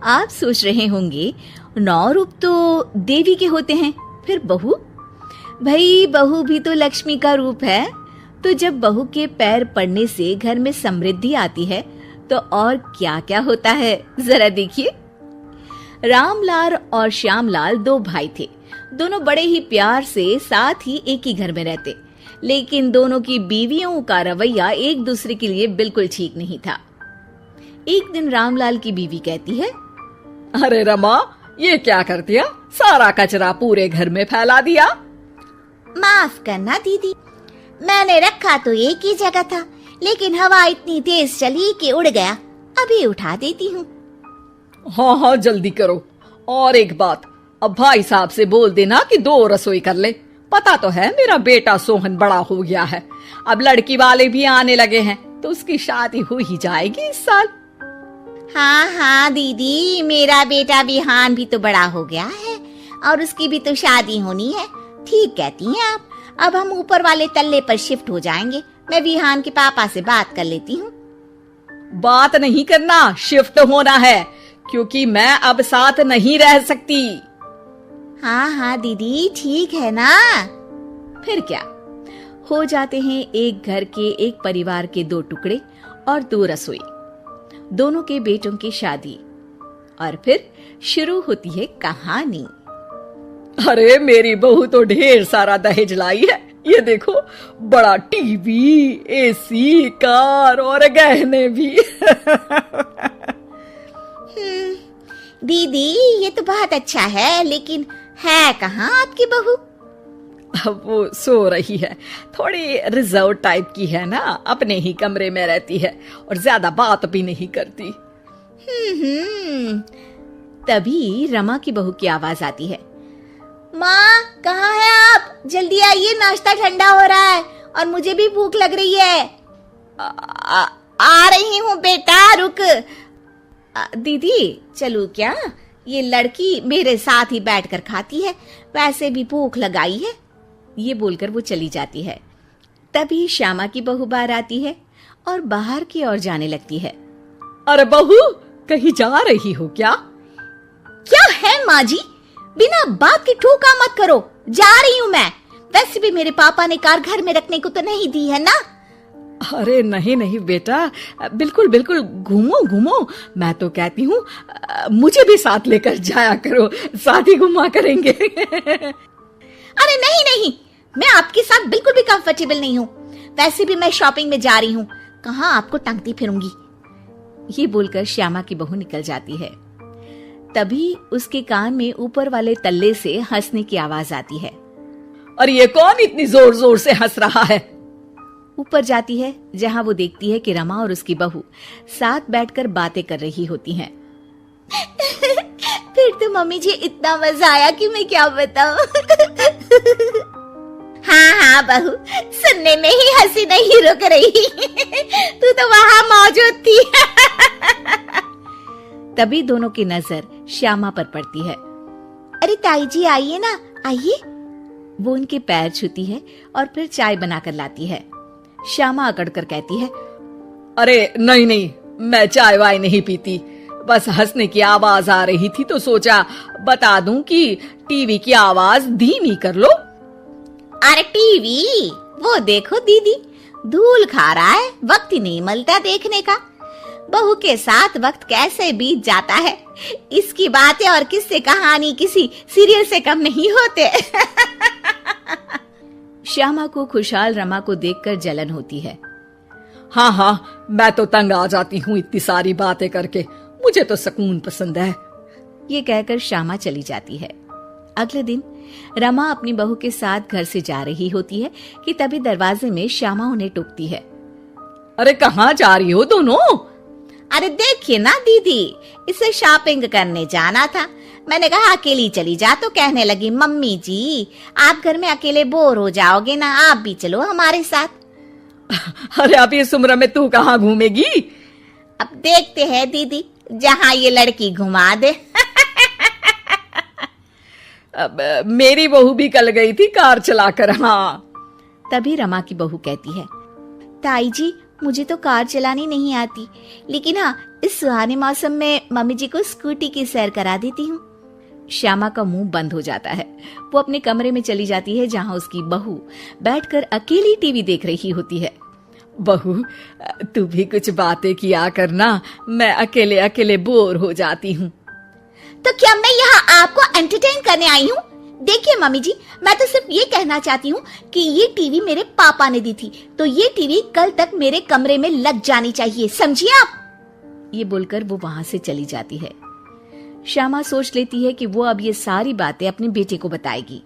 आप सोच रहे होंगे 9 रूप तो देवी के होते हैं, फिर बहू? भाई बहू भी तो लक्ष्मी का रूप है। तो जब बहू के पैर पड़ने से घर में समृद्धि आती है तो और क्या क्या होता है, जरा देखिए। रामलाल और श्यामलाल 2 भाई थे। दोनों बड़े ही प्यार से साथ ही एक ही घर में रहते, लेकिन दोनों की बीवियों का रवैया एक दूसरे के लिए बिल्कुल ठीक नहीं था। एक दिन रामलाल की बीवी कहती है, अरे रमा, ये क्या कर दिया? सारा कचरा पूरे घर में फैला दिया। माफ करना दीदी, मैंने रखा तो एक ही जगह था, लेकिन हवा इतनी तेज चली कि उड़ गया। अभी उठा देती हूँ। हाँ हाँ, जल्दी करो। और एक बात, अब भाई साहब से बोल देना कि 2 रसोई कर ले। पता तो है मेरा बेटा सोहन बड़ा हो गया है, अब लड़की वाले भी आने लगे हैं, तो उसकी शादी हो ही जाएगी इस साल। हाँ हाँ दीदी, मेरा बेटा विहान भी तो बड़ा हो गया है और उसकी भी तो शादी होनी है। ठीक कहती हैं आप। अब हम ऊपर वाले तल्ले पर शिफ्ट हो जाएंगे। मैं विहान के पापा से बात कर लेती हूँ। बात नहीं करना, शिफ्ट होना है, क्योंकि मैं अब साथ नहीं रह सकती। हाँ हाँ दीदी, ठीक है ना। फिर क्या, हो जाते हैं एक घर के, एक परिवार के 2 टुकड़े और 2 रसोई, दोनों के बेटों की शादी। और फिर शुरू होती है कहानी। अरे मेरी बहू तो ढेर सारा दहेज लाई है। ये देखो, बड़ा टीवी, एसी, कार और गहने भी। दीदी, ये तो बहुत अच्छा है, लेकिन है कहाँ आपकी बहू? अब वो सो रही है, थोड़ी रिजर्व टाइप की है ना, अपने ही कमरे में रहती है और ज्यादा बात भी नहीं करती। तभी रमा की बहू की आवाज आती है, माँ कहाँ है आप? जल्दी आइए, नाश्ता ठंडा हो रहा है और मुझे भी भूख लग रही है। आ रही हूँ बेटा, रुक। दीदी चलूं क्या? ये लड़की मेरे साथ ही बैठकर खाती है, वैसे भी भूख लगाई है। ये बोलकर वो चली जाती है। तभी श्यामा की बहू बाहर आती है और बाहर की ओर जाने लगती है। अरे बहू, कहीं जा रही हो क्या? क्या है माँ जी, बिना बात के ठोका मत करो। जा रही हूँ मैं। वैसे भी मेरे पापा ने कार घर में रखने को तो नहीं दी है ना। अरे नहीं नहीं बेटा, बिल्कुल बिल्कुल, घूमो घूमो। मैं तो कहती हूँ मुझे भी साथ लेकर जाया करो, साथ ही घुमा करेंगे। अरे नहीं नहीं, मैं आपके साथ बिल्कुल भी कंफर्टेबल नहीं हूँ। वैसे भी मैं शॉपिंग में जा रही हूँ, कहाँ आपको टांगती फिरूंगी। ये बोलकर श्यामा की बहू निकल जाती है। तभी उसके कान में ऊपर वाले तल्ले से हंसने की आवाज आती है। और ये कौन इतनी जोर जोर से हंस रहा है? ऊपर जाती है, जहां वो देखती है कि रमा और उसकी बहू साथ बैठकर बातें कर रही होती हैं। फिर तो मम्मी जी इतना मजा आया कि मैं क्या बताऊं। हाँ हाँ बहू, सुनने में ही हंसी नहीं रुक रही। तू तो वहां मौजूद थी। तभी दोनों की नजर श्यामा पर पड़ती है। अरे ताई जी आइए ना, आइए। वो उनके पैर छूती है और फिर चाय बनाकर लाती है। श्यामा अकड़कर कहती है, अरे नहीं नहीं, मैं चाय वाय नहीं पीती, बस हंसने की आवाज आ रही थी तो सोचा बता दूं कि टीवी की आवाज धीमी कर लो। अरे टीवी, वो देखो दीदी, धूल खा रहा है, वक्त ही नहीं मिलता देखने का। बहू के साथ वक्त कैसे बीत जाता है, इसकी बातें और किस्से कहानी किसी सीरियल से कम नहीं होते। श्यामा को खुशहाल रमा को देखकर जलन होती है। हाँ हाँ, मैं तो तंग आ जाती हूँ इतनी सारी बातें करके, मुझे तो सुकून पसंद है। ये कहकर श्यामा चली जाती है। अगले दिन रमा अपनी बहू के साथ घर से जा रही होती है कि तभी दरवाजे में श्यामा उन्हें टोकती है। अरे कहाँ जा रही हो दोनों? अरे देखिए ना दीदी, इसे शॉपिंग करने जाना था। मैंने कहा अकेली चली जा, तो कहने लगी मम्मी जी आप घर में अकेले बोर हो जाओगे ना, आप भी चलो हमारे साथ। अरे अब इस उम्र में तू कहाँ घूमेगी? अब देखते हैं दीदी, जहाँ ये लड़की घुमा दे। अब मेरी बहू भी कल गई थी कार चलाकर। हाँ। तभी रमा की बहू कहती है, ताई जी मुझे तो कार चलानी नहीं आती, लेकिन हाँ, इस सुहाने मौसम में मम्मी जी को स्कूटी की सैर करा देती हूँ। श्यामा का मुंह बंद हो जाता है। वो अपने कमरे में चली जाती है जहाँ उसकी बहू बैठकर अकेली टीवी देख रही होती है। बहू, तू भी कुछ बातें किया करना, मैं अकेले अकेले बोर हो जाती हूँ। तो क्या मैं यहाँ आपको एंटरटेन करने आई हूँ? देखिए मम्मी जी, मैं तो सिर्फ ये कहना चाहती हूँ कि ये टीवी मेरे पापा ने दी थी, तो ये टीवी कल तक मेरे कमरे में लग जानी चाहिए, समझिए आप। ये बोलकर वो वहां से चली जाती है। श्यामा सोच लेती है कि वो अब ये सारी बातें अपने बेटे को बताएगी।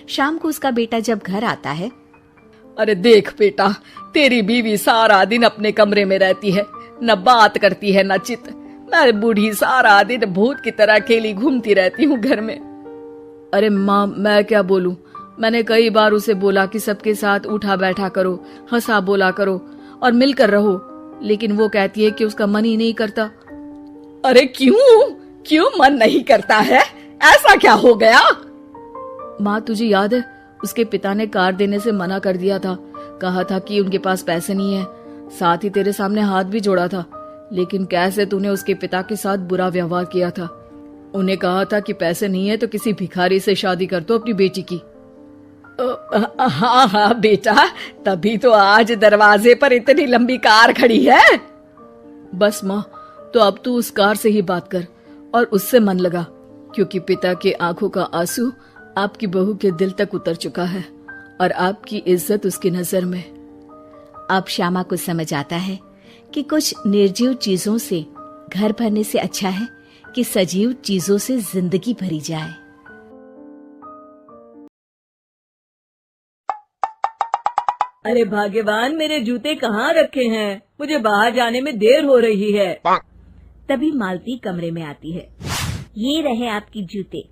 शाम को उसका बेटा जब घर आता है, अरे देख बेटा, तेरी बीवी सारा दिन अपने कमरे में रहती है, न बात करती है न चित। मैं बूढ़ी सारा दिन भूत की तरह अकेली घूमती रहती हूँ घर में। अरे माँ, मैं क्या बोलूं? मैंने कई बार उसे बोला कि सबके साथ उठा बैठा करो, हंसा बोला करो और मिलकर रहो, लेकिन वो कहती है कि उसका मन ही नहीं करता। अरे क्यों मन नहीं करता है? ऐसा क्या हो गया? माँ, तुझे याद है उसके पिता ने कार देने से मना कर दिया था। कहा था कि उनके पास पैसे नहीं है, साथ ही तेरे सामने हाथ भी जोड़ा था, लेकिन कैसे तूने उसके पिता के साथ बुरा व्यवहार किया था। उन्हें कहा था कि पैसे नहीं है तो किसी भिखारी से शादी कर दो अपनी बेटी की। हाँ बेटा, तभी तो आज दरवाजे पर इतनी लंबी कार खड़ी है। बस माँ, तो अब तू उस कार से ही बात कर और उससे मन लगा, क्योंकि पिता के आंखों का आंसू आपकी बहू के दिल तक उतर चुका है और आपकी इज्जत उसकी नजर में। अब श्यामा को समझ आता है कि कुछ निर्जीव चीजों से घर भरने से अच्छा है कि सजीव चीजों से जिंदगी भरी जाए। अरे भाग्यवान, मेरे जूते कहाँ रखे हैं? मुझे बाहर जाने में देर हो रही है। तभी मालती कमरे में आती है। ये रहे आपकी जूते,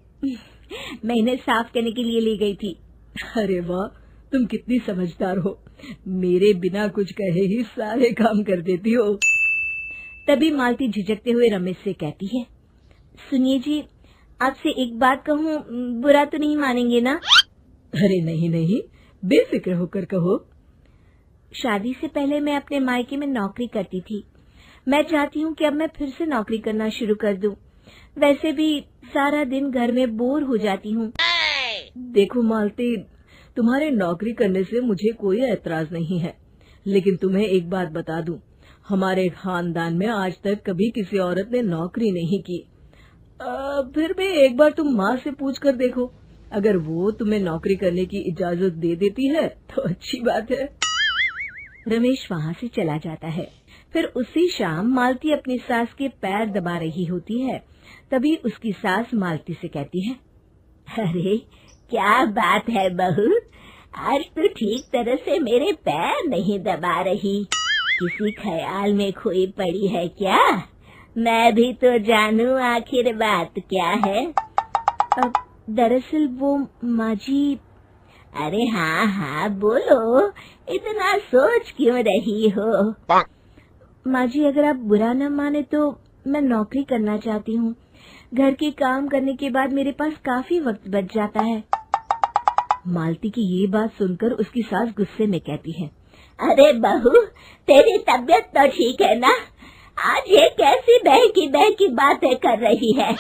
मैं इन्हें साफ करने के लिए ले गई थी। अरे वाह, तुम कितनी समझदार हो, मेरे बिना कुछ कहे ही सारे काम कर देती हो। तभी मालती झिझकते हुए रमेश से कहती है, सुनिए जी, आपसे एक बात कहूँ, बुरा तो नहीं मानेंगे ना? अरे नहीं, बेफिक्र होकर कहो। शादी से पहले मैं अपने मायके में नौकरी करती थी। मैं चाहती हूँ कि अब मैं फिर से नौकरी करना शुरू कर दूं। वैसे भी सारा दिन घर में बोर हो जाती हूँ। देखो मालती, तुम्हारे नौकरी करने से मुझे कोई ऐतराज नहीं है, लेकिन तुम्हें एक बात बता दूं, हमारे खानदान में आज तक कभी किसी औरत ने नौकरी नहीं की। फिर भी एक बार तुम माँ से पूछ कर देखो, अगर वो तुम्हें नौकरी करने की इजाजत दे देती है तो अच्छी बात है। रमेश वहाँ से चला जाता है। फिर उसी शाम मालती अपनी सास के पैर दबा रही होती है। तभी उसकी सास मालती से कहती है, अरे क्या बात है बहू, आज तो ठीक तरह से मेरे पैर नहीं दबा रही, किसी ख्याल में खोई पड़ी है क्या? मैं भी तो जानूं आखिर बात क्या है। दरअसल वो माँ जी। अरे हाँ बोलो, इतना सोच क्यों रही हो? माँ जी, अगर आप बुरा न माने तो मैं नौकरी करना चाहती हूँ। घर के काम करने के बाद मेरे पास काफी वक्त बच जाता है। मालती की ये बात सुनकर उसकी सास गुस्से में कहती है, अरे बहू, तेरी तबीयत तो ठीक है ना? आज ये कैसी बहकी बातें कर रही है?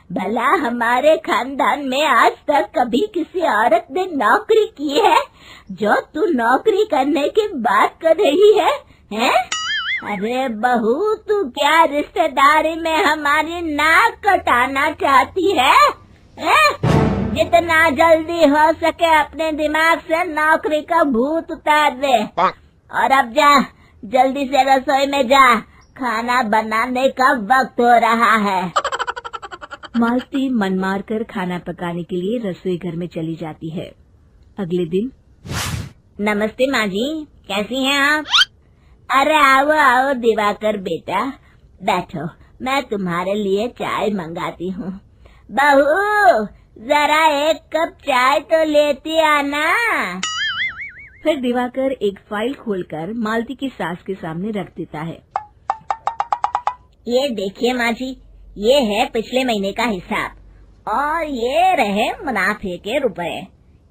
भला हमारे खानदान में आज तक कभी किसी औरत ने नौकरी की है जो तू नौकरी करने की बात कर रही है, हैं? अरे बहू, तू क्या रिश्तेदारी में हमारी नाक कटाना चाहती है? जितना जल्दी हो सके अपने दिमाग से नौकरी का भूत उतार दे और अब जा, जल्दी से रसोई में जा, खाना बनाने का वक्त हो रहा है। मालती मन मार कर खाना पकाने के लिए रसोई घर में चली जाती है। अगले दिन, नमस्ते माँ जी, कैसी हैं आप? अरे आओ दिवाकर बेटा, बैठो, मैं तुम्हारे लिए चाय मंगाती हूँ। बहू, जरा एक कप चाय तो लेती आना। फिर दिवाकर एक फाइल खोलकर मालती की सास के सामने रख देता है। ये देखिए माँ जी, ये है पिछले महीने का हिसाब और ये रहे मुनाफे के रुपए।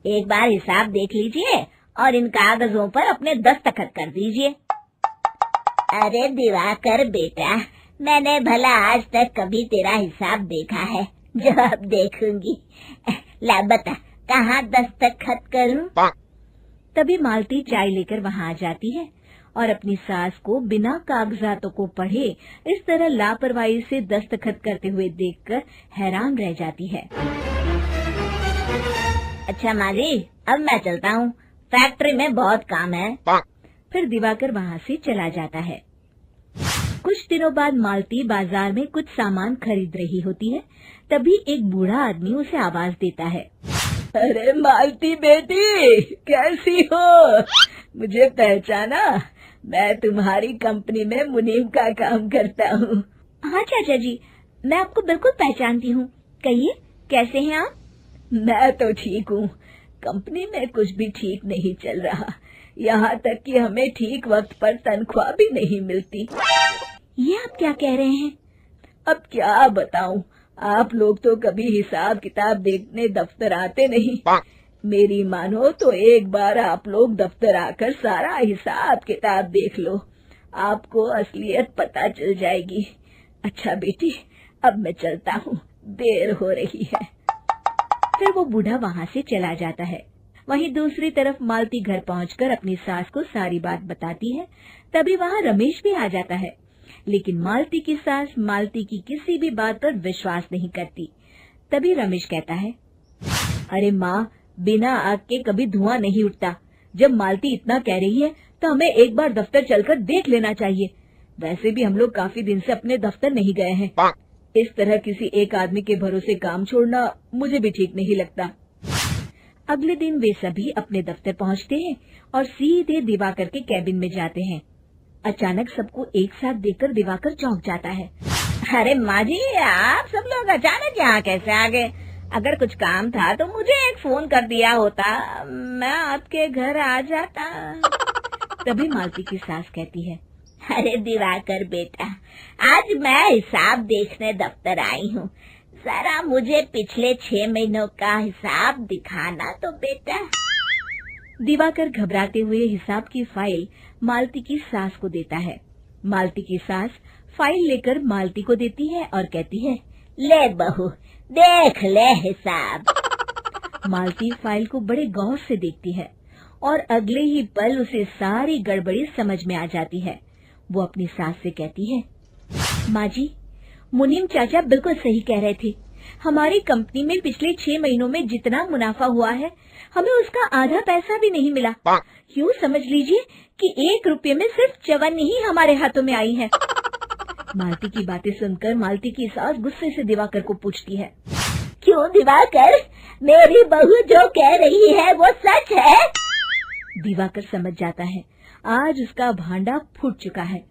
एक बार हिसाब देख लीजिए और इन कागजों पर अपने दस्तखत कर दीजिए। अरे दिवाकर बेटा, मैंने भला आज तक कभी तेरा हिसाब देखा है जो अब देखूंगी। ला बता, कहाँ दस्तखत करूं? तभी मालती चाय लेकर वहाँ आ जाती है और अपनी सास को बिना कागजातों को पढ़े इस तरह लापरवाही से दस्तखत करते हुए देखकर हैरान रह जाती है। अच्छा माँ जी, अब मैं चलता हूँ, फैक्ट्री में बहुत काम है। फिर दिवाकर वहाँ से चला जाता है। कुछ दिनों बाद मालती बाजार में कुछ सामान खरीद रही होती है। तभी एक बूढ़ा आदमी उसे आवाज देता है। अरे मालती बेटी, कैसी हो? मुझे पहचाना? मैं तुम्हारी कंपनी में मुनीम का काम करता हूँ। हाँ चाचा जी, मैं आपको बिल्कुल पहचानती हूँ। कहिए, कैसे हैं आप? मैं तो ठीक हूँ। कंपनी में कुछ भी ठीक नहीं चल रहा, यहाँ तक कि हमें ठीक वक्त पर तनख्वाह भी नहीं मिलती। ये आप क्या कह रहे हैं? अब क्या बताऊँ, आप लोग तो कभी हिसाब किताब देखने दफ्तर आते नहीं। मेरी मानो तो एक बार आप लोग दफ्तर आकर सारा हिसाब किताब देख लो, आपको असलियत पता चल जाएगी। अच्छा बेटी, अब मैं चलता हूँ, देर हो रही है। फिर वो बूढ़ा वहाँ से चला जाता है। वहीं दूसरी तरफ मालती घर पहुंचकर अपनी सास को सारी बात बताती है। तभी वहाँ रमेश भी आ जाता है, लेकिन मालती की सास मालती की किसी भी बात पर विश्वास नहीं करती। तभी रमेश कहता है, अरे माँ, बिना आग के कभी धुआं नहीं उठता। जब मालती इतना कह रही है तो हमें एक बार दफ्तर चलकर देख लेना चाहिए। वैसे भी हम लोग काफी दिन से अपने दफ्तर नहीं गए हैं। इस तरह किसी एक आदमी के भरोसे काम छोड़ना मुझे भी ठीक नहीं लगता। अगले दिन वे सभी अपने दफ्तर पहुंचते हैं और सीधे दिवाकर के कैबिन में जाते हैं। अचानक सबको एक साथ देखकर दिवाकर चौंक जाता है। अरे माँ जी, आप सब लोग अचानक यहाँ कैसे आ गए? अगर कुछ काम था तो मुझे एक फोन कर दिया होता, मैं आपके घर आ जाता। तभी मालती की सास कहती है, अरे दिवाकर बेटा, आज मैं हिसाब देखने दफ्तर आई हूँ। जरा मुझे पिछले 6 महीनों का हिसाब दिखाना तो बेटा। दिवाकर घबराते हुए हिसाब की फाइल मालती की सास को देता है। मालती की सास फाइल लेकर मालती को देती है और कहती है, ले बहू, देख ले हिसाब। मालती फाइल को बड़े गौर से देखती है और अगले ही पल उसे सारी गड़बड़ी समझ में आ जाती है। वो अपनी सास से कहती है, माँ जी, मुनीम चाचा बिल्कुल सही कह रहे थे। हमारी कंपनी में पिछले 6 महीनों में जितना मुनाफा हुआ है, हमें उसका आधा पैसा भी नहीं मिला। यूँ समझ लीजिए कि 1 रुपये में सिर्फ चवन्नी ही हमारे हाथों में आई है। मालती की बातें सुनकर मालती की सास गुस्से से दिवाकर को पूछती है, क्यों दिवाकर, मेरी बहू जो कह रही है वो सच है? दिवाकर समझ जाता है आज उसका भांडा फूट चुका है।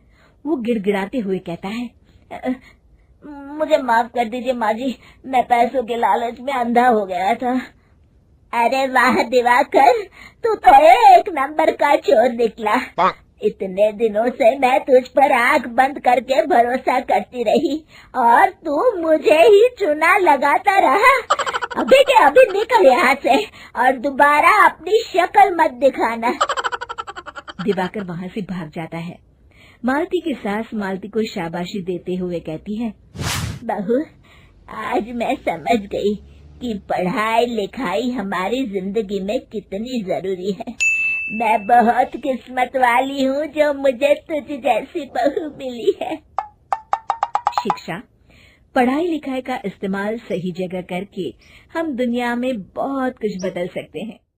वो गिड़गिड़ाते हुए कहता है, मुझे माफ कर दीजिए माँ जी, मैं पैसों के लालच में अंधा हो गया था। अरे वाह दिवाकर, तू तो एक नंबर का चोर निकला। इतने दिनों से मैं तुझ पर आंख बंद करके भरोसा करती रही और तू मुझे ही चुना लगाता रहा। अभी के अभी निकल यहाँ से और दोबारा अपनी शक्ल मत दिखाना। दिवाकर वहाँ से भाग जाता है। मालती की सास मालती को शाबाशी देते हुए कहती है, बहू, आज मैं समझ गई कि पढ़ाई लिखाई हमारी जिंदगी में कितनी जरूरी है। मैं बहुत किस्मत वाली हूँ जो मुझे तुझ जैसी बहू मिली है। शिक्षा, पढ़ाई लिखाई का इस्तेमाल सही जगह करके हम दुनिया में बहुत कुछ बदल सकते हैं।